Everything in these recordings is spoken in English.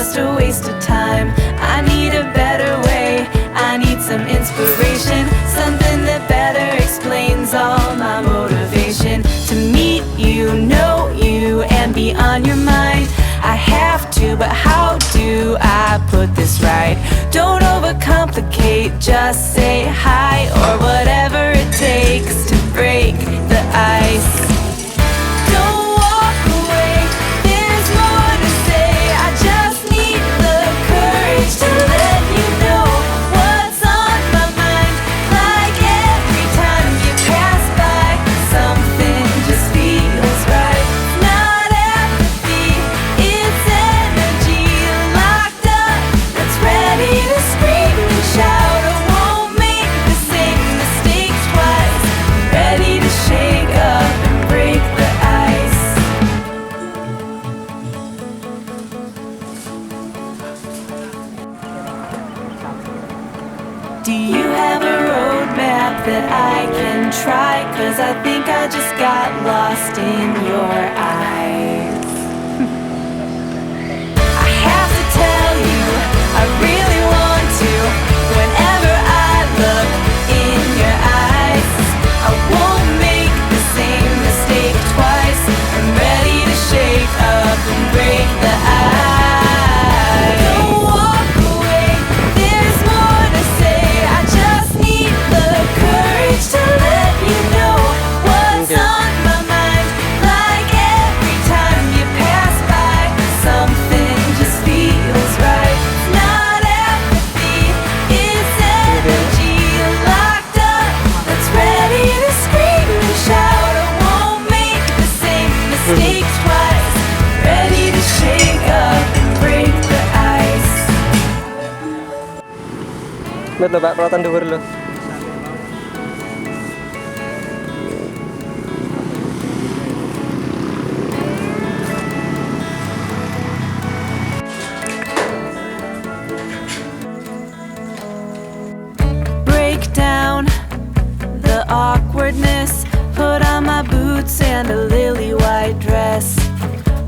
just a waste of time. I need a better way, I need some inspiration, something that better explains all my motivation. To meet you, know you, and be on your mind. I have to, but how do I put this right? Don't overcomplicate, just say hi or whatever it takes to break the ice. Don't walk away, there's more to say. I just need the courage to let you know what's on my mind. Like every time you pass by, something just feels right. Not apathy, it's energy locked up that's ready to scream and shout. I won't make the same mistake twice. Ready to shake up and break the ice. Do you have a roadmap that I can try? 'Cause I think I just got lost in your eyes. I have to tell you, I really want to. Whenever I look in your eyes, I won't make the same mistake twice. I'm ready to shake up and break the ice. Don't walk away, there's more to say. I just need the courage to let you know what's on my mind. Like every time you pass by, something just feels right. Not apathy, it's energy locked up that's ready to scream and shout. I won't make the same mistake twice. Ready to shake up and break the ice. Lihat Pak, perawatan dhuwur lho. Break down the awkwardness, put on my boots and a lily white dress.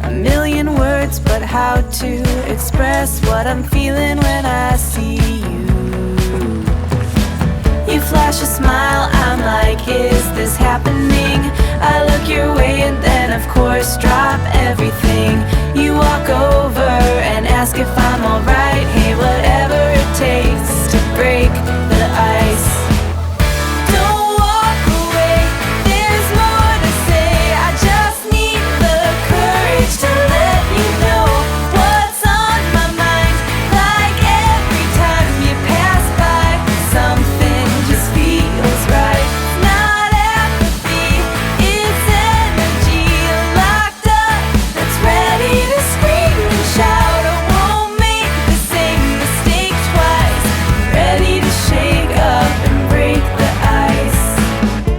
A million words, but how to express what I'm feeling when I see you. You flash a smile, I'm like, is this happening? I look your way and then of course drop everything. You walk over and ask if I'm alright. Hey, whatever it takes to break the ice. Don't walk away, there's more to say. I just need the courage to let you know what's on my mind. Like every time you pass by, something just feels right. Not apathy, it's energy locked up that's ready to scream and shout. I won't make the same mistake twice. Ready to shake up and break the ice.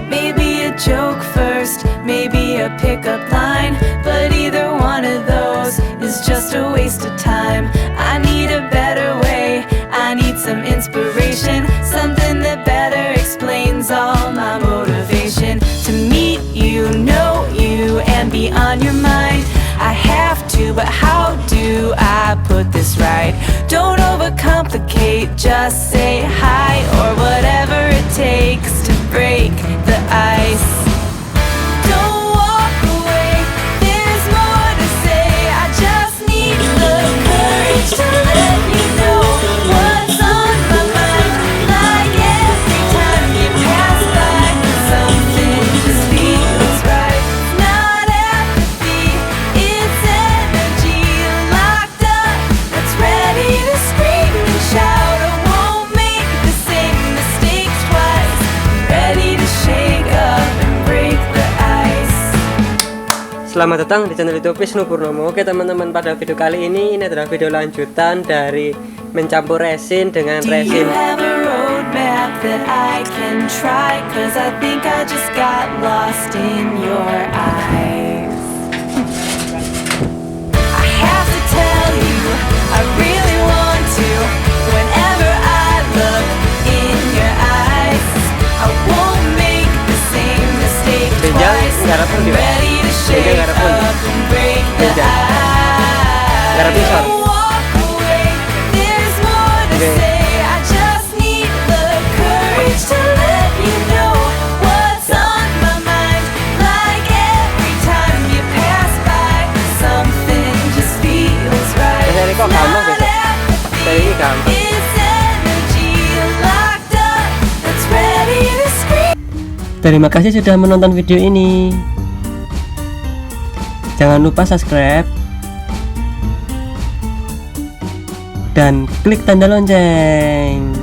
Maybe a joke first, maybe a pickup line, but either one of those is just a waste of time. I need a better way, I need some inspiration, something that better explains all my motivation. To meet you, know you, and be on your mind. I have to, but how do I put this right? Don't overcomplicate, just say hi or whatever it takes to break the ice. Don't walk away, there's more to say. I just need the courage to let you know what's on my mind. Like every time you pass by, something just feels right. Not apathy, it's energy locked up that's ready to scream and shout. I won't make the same mistake twice. Ready to shake up and break the ice. Selamat datang di channel YouTube Wisnu Purnomo. Oke teman-teman, pada video kali ini adalah video lanjutan dari mencampur resin dengan Do you resin. have a roadmap that I can try? 'Cause I think I just got lost in your eyes. I have to tell you, I really want to. Whenever I look in your eyes, I won't make the same mistake twice. I'm ready to shake up and break the ice. Don't walk gampang besok. Dari ini gampang. Terima kasih sudah menonton video ini. Jangan lupa subscribe dan klik tanda lonceng.